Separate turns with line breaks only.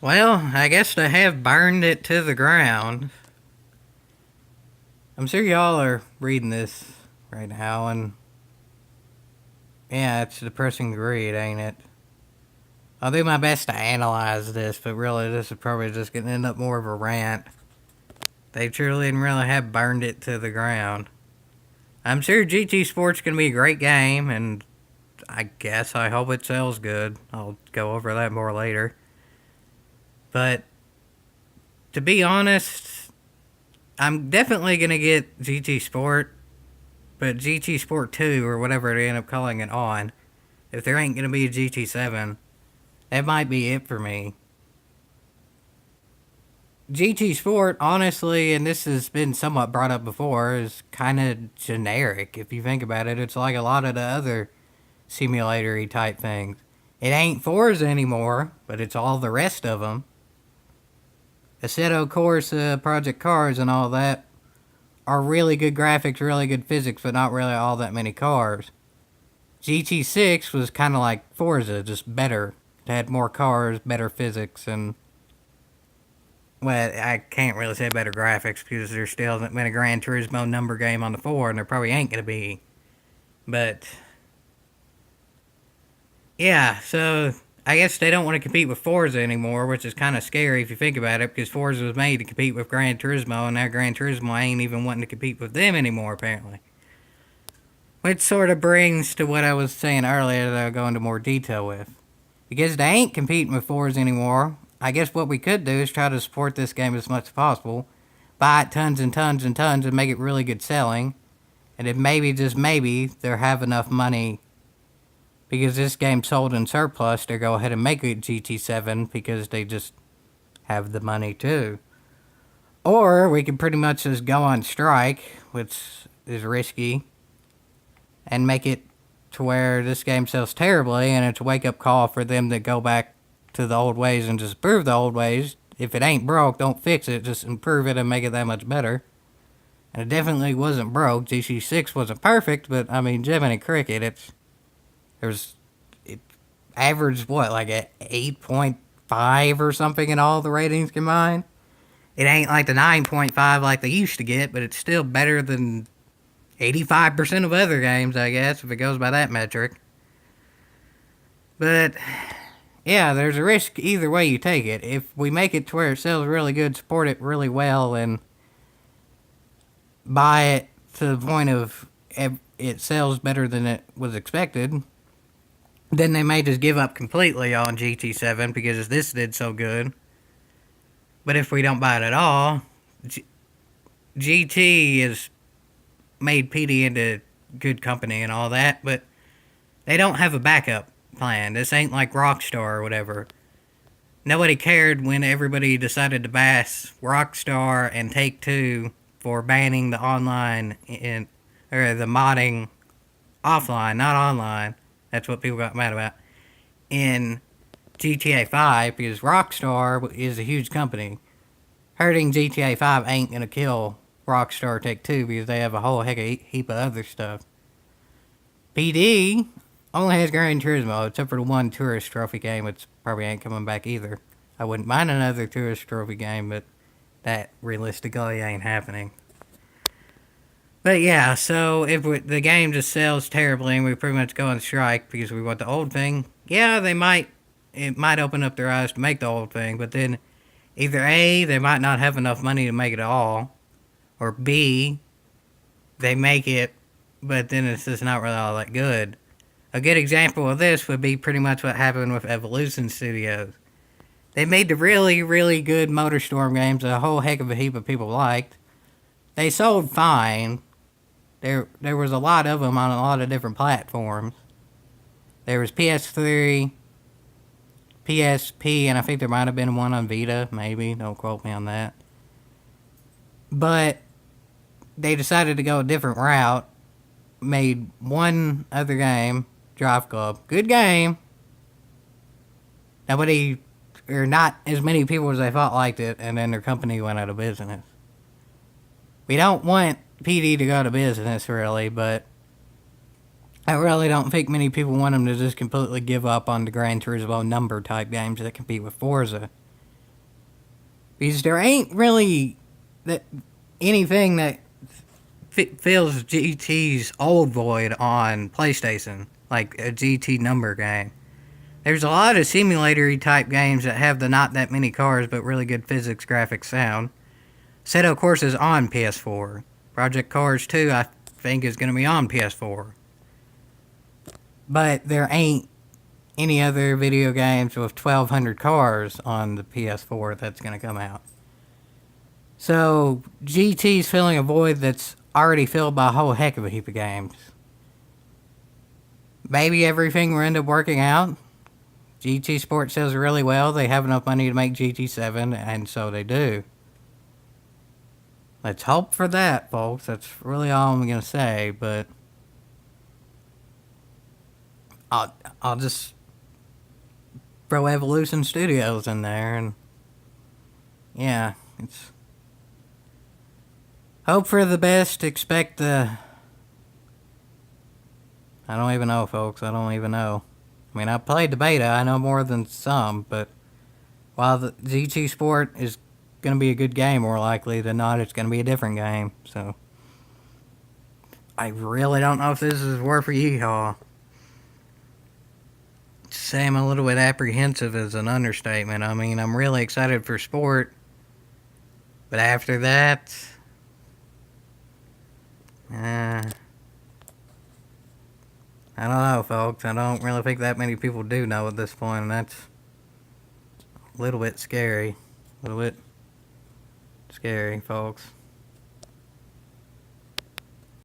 Well, I guess they have burned it to the ground. I'm sure y'all are reading this right now, and yeah, it's depressing to read, ain't it? I'll do my best to analyze this, but really, this is probably just going to end up more of a rant. They truly and really have burned it to the ground. I'm sure GT Sport's going to be a great game, and I hope it sells good. I'll go over that more later. But to be honest, I'm definitely going to get GT Sport, but GT Sport 2, or whatever they end up calling it on, if there ain't going to be a GT7, that might be it for me. GT Sport, honestly, and this has been somewhat brought up before, is kind of generic. If you think about it, it's like a lot of the other simulatory type things. It ain't Forza anymore, but it's all the rest of them. Assetto Corsa, Project Cars, and all that are really good graphics, really good physics, but not really all that many cars. GT6 was kind of like Forza, just better. It had more cars, better physics, and well, I can't really say better graphics because there still hasn't been a Gran Turismo number game on the 4, and there probably ain't going to be. But yeah, so I guess they don't want to compete with Forza anymore, which is kind of scary if you think about it, because Forza was made to compete with Gran Turismo, and now Gran Turismo ain't even wanting to compete with them anymore, apparently. Which sort of brings to what I was saying earlier that I'll go into more detail with. Because they ain't competing with Forza anymore, I guess what we could do is try to support this game as much as possible, buy it tons and tons and tons and make it really good selling, and if maybe, just maybe, they'll have enough money because this game sold in surplus, they'll go ahead and make a GT7 because they just have the money too. Or we could pretty much just go on strike, which is risky, and make it to where this game sells terribly and it's a wake-up call for them to go back to the old ways and just improve the old ways. If it ain't broke, don't fix it, just improve it and make it that much better. And it definitely wasn't broke. GC6 wasn't perfect, but I mean, Jiminy Cricket, it averaged what, like a 8.5 or something in all the ratings combined? It ain't like the 9.5 like they used to get, but it's still better than 85% of other games, I guess, if it goes by that metric. But yeah, there's a risk either way you take it. If we make it to where it sells really good, support it really well, and buy it to the point of it sells better than it was expected, then they may just give up completely on GT7 because this did so good. But if we don't buy it at all, GT has made PD into good company and all that, but they don't have a backup plan. This ain't like Rockstar or whatever. Nobody cared when everybody decided to bash Rockstar and Take-Two for banning the online or the modding offline, not online. That's what people got mad about in GTA 5 because Rockstar is a huge company. Hurting GTA 5 ain't gonna kill Rockstar Take-Two because they have a whole heap of other stuff. PD only has Gran Turismo, except for the one tourist trophy game, which probably ain't coming back either. I wouldn't mind another tourist trophy game, but that realistically ain't happening. But yeah, so if the game just sells terribly and we pretty much go on strike because we want the old thing, yeah, it might open up their eyes to make the old thing, but then either A, they might not have enough money to make it all, or B, they make it, but then it's just not really all that good. A good example of this would be pretty much what happened with Evolution Studios. They made the really, really good MotorStorm games that a whole heck of a heap of people liked. They sold fine. There was a lot of them on a lot of different platforms. There was PS3, PSP, and I think there might have been one on Vita, maybe. Don't quote me on that. But they decided to go a different route. Made one other game, Drive Club. Good game. Nobody, or not as many people as they thought liked it, and then their company went out of business. We don't want PD to go out of business, really, but I really don't think many people want them to just completely give up on the Gran Turismo number type games that compete with Forza. Because there ain't really that anything that fills GT's old void on PlayStation, like a GT number game. There's a lot of simulatory type games that have the not that many cars but really good physics, graphics, sound. Seto Corsa is on PS4. Project Cars 2, I think, is going to be on PS4. But there ain't any other video games with 1,200 cars on the PS4 that's going to come out. So, GT's filling a void that's already filled by a whole heck of a heap of games. Maybe everything will end up working out. GT Sport sells really well. They have enough money to make GT7, and so they do. Let's hope for that, folks. That's really all I'm going to say, but I'll just throw Evolution Studios in there, and yeah, it's hope for the best, expect the... I don't even know, folks. I don't even know. I mean, I played the beta. I know more than some, but while the GT Sport is going to be a good game, more likely than not, it's going to be a different game. So, I really don't know if this is worth a yeehaw. To say I'm a little bit apprehensive is an understatement. I mean, I'm really excited for Sport, but after that, I don't know, folks. I don't really think that many people do know at this point, and that's a little bit scary. A little bit scary, folks.